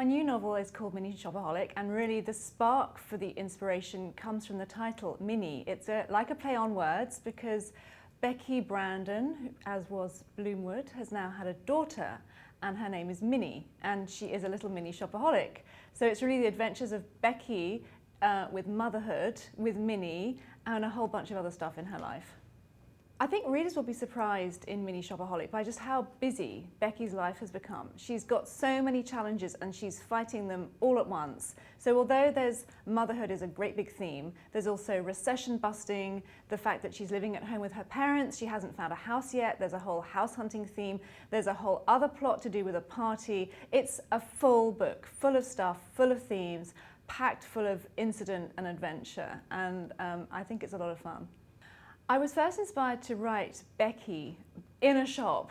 new novel is called Mini Shopaholic, and really the spark for the inspiration comes from the title, Mini. It's like a play on words because Becky Brandon, as was Bloomwood, has now had a daughter, and her name is Minnie, and she is a little mini shopaholic. So it's really the adventures of Becky with motherhood, with Minnie, and a whole bunch of other stuff in her life. I think readers will be surprised in Mini Shopaholic by just how busy Becky's life has become. She's got so many challenges and she's fighting them all at once. So although there's motherhood is a great big theme, there's also recession busting, the fact that she's living at home with her parents, she hasn't found a house yet, there's a whole house hunting theme, there's a whole other plot to do with a party. It's a full book, full of stuff, full of themes, packed full of incident and adventure, and I think it's a lot of fun. I was first inspired to write Becky in a shop,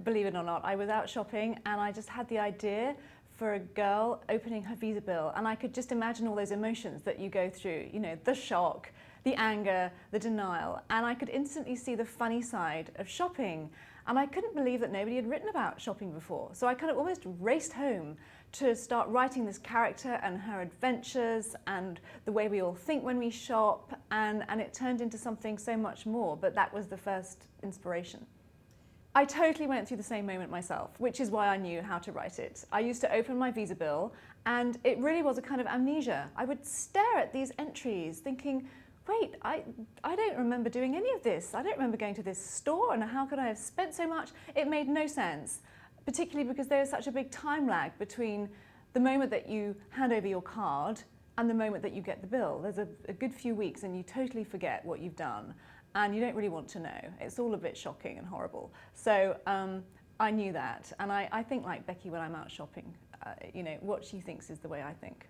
believe it or not. I was out shopping and I just had the idea for a girl opening her Visa bill, and I could just imagine all those emotions that you go through, you know, the shock, the anger, the denial, and I could instantly see the funny side of shopping. And I couldn't believe that nobody had written about shopping before. So I kind of almost raced home to start writing this character and her adventures and the way we all think when we shop, and it turned into something so much more, but that was the first inspiration. I totally went through the same moment myself, which is why I knew how to write it. I used to open my Visa bill and it really was a kind of amnesia. I would stare at these entries thinking, wait, I don't remember doing any of this. I don't remember going to this store, and how could I have spent so much? It made no sense, particularly because there is such a big time lag between the moment that you hand over your card and the moment that you get the bill. There's a good few weeks and you totally forget what you've done and you don't really want to know. It's all a bit shocking and horrible. So I knew that, and I think like Becky when I'm out shopping. You know, what she thinks is the way I think.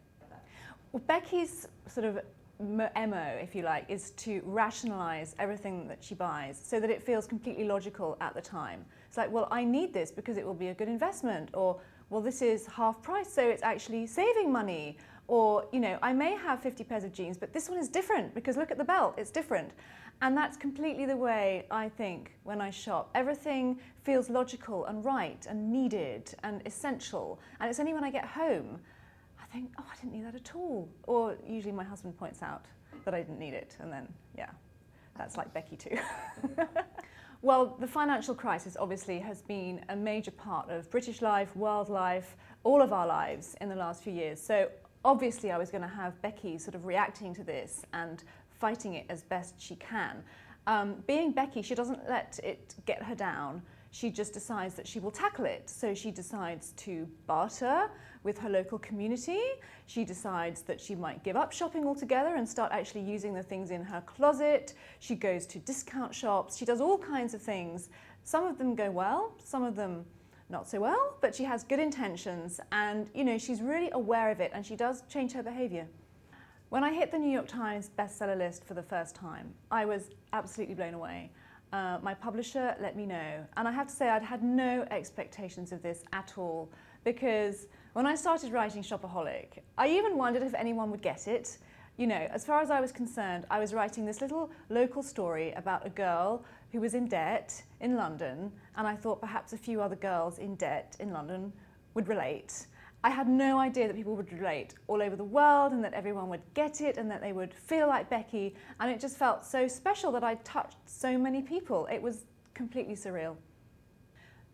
Well, Becky's sort of MO, if you like, is to rationalize everything that she buys so that it feels completely logical at the time. It's like, well, I need this because it will be a good investment, or, well, this is half price, so it's actually saving money, or, you know, I may have 50 pairs of jeans, but this one is different because look at the belt, it's different. And that's completely the way I think when I shop. Everything feels logical and right and needed and essential, and it's only when I get home I think, oh, I didn't need that at all. Or usually my husband points out that I didn't need it, and then, yeah, that's like Becky too. Well, the financial crisis obviously has been a major part of British life, world life, all of our lives in the last few years. So obviously I was going to have Becky sort of reacting to this and fighting it as best she can. Being Becky, she doesn't let it get her down. She just decides that she will tackle it. So she decides to barter with her local community. She decides that she might give up shopping altogether and start actually using the things in her closet. She goes to discount shops. She does all kinds of things. Some of them go well, some of them not so well, but she has good intentions, and you know, she's really aware of it, and she does change her behavior. When I hit the New York Times bestseller list for the first time, I was absolutely blown away. My publisher let me know, and I have to say I'd had no expectations of this at all, because when I started writing Shopaholic, I even wondered if anyone would get it. You know, as far as I was concerned, I was writing this little local story about a girl who was in debt in London, and I thought perhaps a few other girls in debt in London would relate. I had no idea that people would relate all over the world, and that everyone would get it, and that they would feel like Becky, and it just felt so special that I touched so many people. It was completely surreal.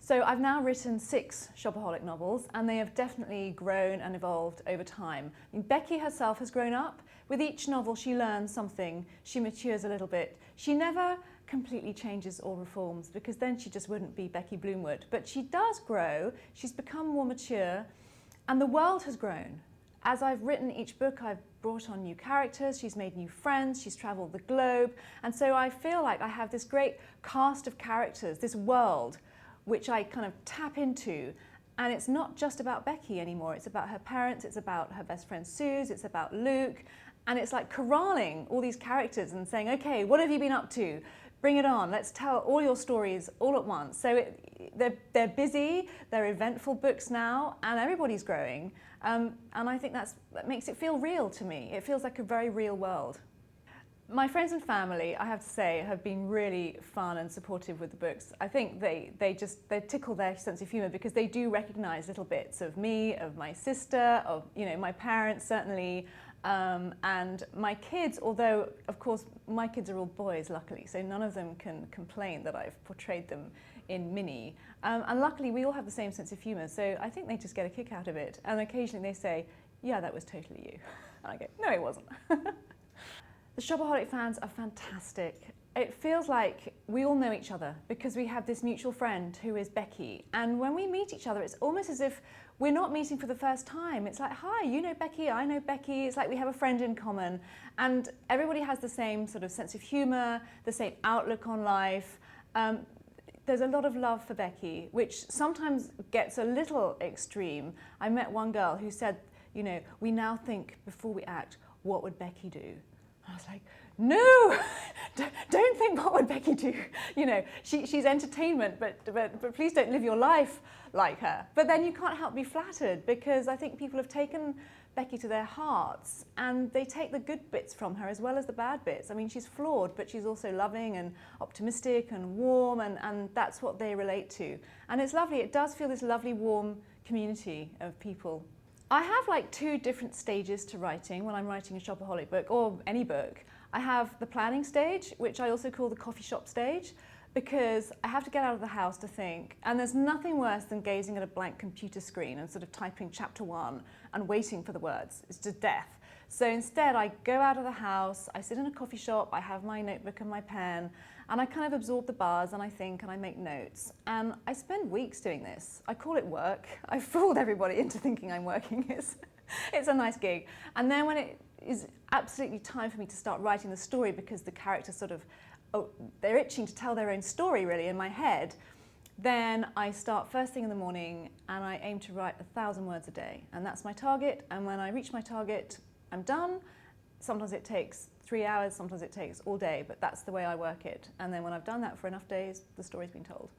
So I've now written 6 Shopaholic novels, and they have definitely grown and evolved over time. I mean, Becky herself has grown up. With each novel she learns something, she matures a little bit. She never completely changes or reforms, because then she just wouldn't be Becky Bloomwood. But she does grow, she's become more mature, and the world has grown. As I've written each book, I've brought on new characters, she's made new friends, she's traveled the globe, and so I feel like I have this great cast of characters, this world, which I kind of tap into, and it's not just about Becky anymore. It's about her parents, it's about her best friend Suze, it's about Luke, and it's like corralling all these characters and saying, okay, what have you been up to? Bring it on, let's tell all your stories all at once. So they're busy, they're eventful books now, and everybody's growing, and I think that makes it feel real to me. It feels like a very real world. My friends and family, I have to say, have been really fun and supportive with the books. I think they tickle their sense of humour because they do recognise little bits of me, of my sister, of my parents certainly, and my kids. Although of course my kids are all boys, luckily, so none of them can complain that I've portrayed them in Minnie. And luckily we all have the same sense of humour, so I think they just get a kick out of it. And occasionally they say, "Yeah, that was totally you," and I go, "No, it wasn't." The Shopaholic fans are fantastic. It feels like we all know each other because we have this mutual friend who is Becky. And when we meet each other, it's almost as if we're not meeting for the first time. It's like, "Hi, you know Becky, I know Becky." It's like we have a friend in common. And everybody has the same sort of sense of humour, the same outlook on life. There's a lot of love for Becky, which sometimes gets a little extreme. I met one girl who said, "We now think before we act, what would Becky do?" I was like, "No, don't think what would Becky do. She's entertainment, but please don't live your life like her." But then you can't help be flattered because I think people have taken Becky to their hearts and they take the good bits from her as well as the bad bits. I mean, she's flawed, but she's also loving and optimistic and warm, and that's what they relate to. And it's lovely. It does feel this lovely, warm community of people. I have like two different stages to writing when I'm writing a Shopaholic book or any book. I have the planning stage, which I also call the coffee shop stage, because I have to get out of the house to think, and there's nothing worse than gazing at a blank computer screen and sort of typing chapter 1 and waiting for the words. It's just death. So instead I go out of the house, I sit in a coffee shop, I have my notebook and my pen, and I kind of absorb the buzz and I think and I make notes. And I spend weeks doing this. I call it work. I've fooled everybody into thinking I'm working. It's a nice gig. And then when it is absolutely time for me to start writing the story, because the characters sort of, they're itching to tell their own story really in my head, then I start first thing in the morning and I aim to write 1,000 words a day. And that's my target. And when I reach my target, I'm done. Sometimes it takes 3 hours, sometimes it takes all day, but that's the way I work it. And then when I've done that for enough days, the story's been told.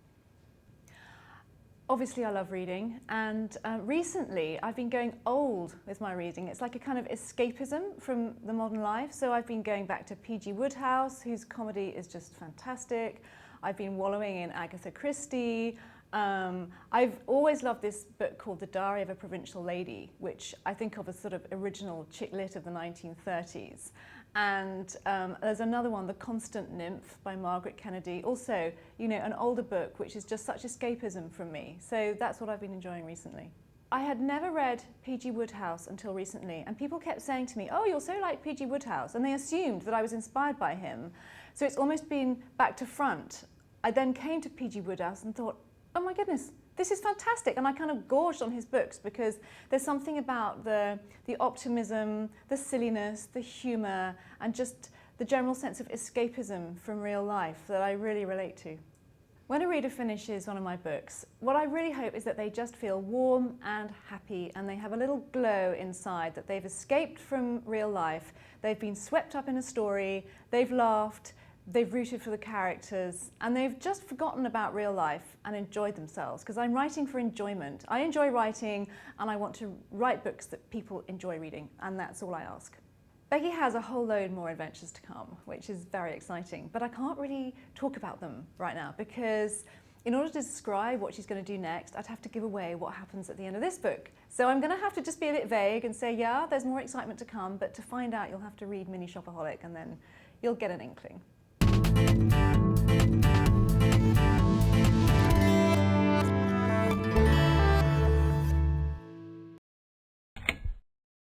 Obviously I love reading, and recently I've been going old with my reading. It's like a kind of escapism from the modern life. So I've been going back to P.G. Wodehouse, whose comedy is just fantastic. I've been wallowing in Agatha Christie. I've always loved this book called The Diary of a Provincial Lady, which I think of as sort of original chick lit of the 1930s. And there's another one, The Constant Nymph by Margaret Kennedy. Also, an older book, which is just such escapism from me. So that's what I've been enjoying recently. I had never read P.G. Wodehouse until recently, and people kept saying to me, "Oh, you're so like P.G. Wodehouse," and they assumed that I was inspired by him. So it's almost been back to front. I then came to P.G. Wodehouse and thought, "Oh my goodness, this is fantastic," and I kind of gorged on his books because there's something about the optimism, the silliness, the humour, and just the general sense of escapism from real life that I really relate to. When a reader finishes one of my books, what I really hope is that they just feel warm and happy, and they have a little glow inside that they've escaped from real life, they've been swept up in a story, they've laughed, they've rooted for the characters, and they've just forgotten about real life and enjoyed themselves, because I'm writing for enjoyment. I enjoy writing, and I want to write books that people enjoy reading, and that's all I ask. Becky has a whole load more adventures to come, which is very exciting, but I can't really talk about them right now because in order to describe what she's going to do next, I'd have to give away what happens at the end of this book. So I'm going to have to just be a bit vague and say, yeah, there's more excitement to come, but to find out you'll have to read Mini Shopaholic and then you'll get an inkling.